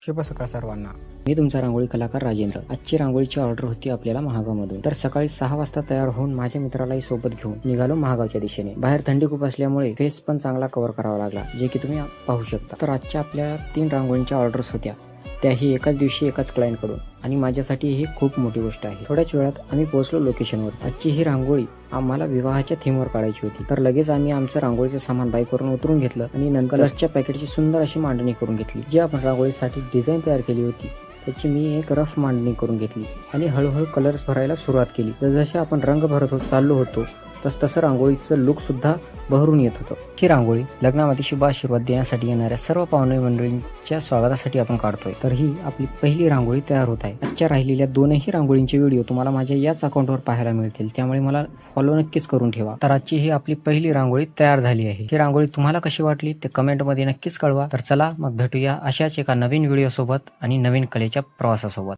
शुभ सकाळ सर्वांना. मी तुमचा रांगोळी कलाकार राजेंद्र. आजची रांगोळीची ऑर्डर होती आपल्याला महागावमधून. तर सकाळी 6 वाजता तयार होऊन माझ्या मित्रालाही सोबत घेऊन निघालो महागावच्या दिशेने. बाहेर थंडी खूप असल्यामुळे फेस पण चांगला कव्हर करावा लागला, जे की तुम्ही पाहू शकता. तर आजच्या आपल्या 3 रांगोळींच्या ऑर्डर्स होत्या, त्याही एकाच दिवशी एकाच क्लायंटकडून, आणि माझ्यासाठी ही खूप मोठी गोष्ट आहे. थोड्याच वेळात आम्ही पोहोचलो लोकेशनवर. आजची ही रांगोळी आम्हाला विवाहाच्या थीमवर काढायची होती. तर लगेच आम्ही आमचं रांगोळीचं सामान बाईकवरून उतरून घेतलं आणि नंतर कलर्सच्या पॅकेटची सुंदर अशी मांडणी करून घेतली. जी आपण रांगोळीसाठी डिझाईन तयार केली होती त्याची मी एक रफ मांडणी करून घेतली आणि हळूहळू कलर्स भरायला सुरुवात केली. जसजसे आपण रंग भरत चाललो होतो तसं रांगोळीचं लुक सुद्धा बहरून येत होतं. ही रांगोळी लग्नामध्ये शुभ आशीर्वाद देण्यासाठी येणाऱ्या सर्व पाहुणे मंडळींच्या स्वागतासाठी आपण काढतोय. तर ही आपली पहिली रांगोळी तयार होत आहे. आजच्या राहिलेल्या दोनही रांगोळींचे व्हिडिओ तुम्हाला माझ्या याच अकाउंटवर पाहायला मिळतील, त्यामुळे मला फॉलो नक्कीच करून ठेवा. तर आजची ही आपली पहिली रांगोळी तयार झाली आहे. ही रांगोळी तुम्हाला कशी वाटली ते कमेंटमध्ये नक्कीच कळवा. तर चला मग भेटूया अशाच एका नवीन व्हिडिओ सोबत आणि नवीन कलेच्या प्रवासासोबत.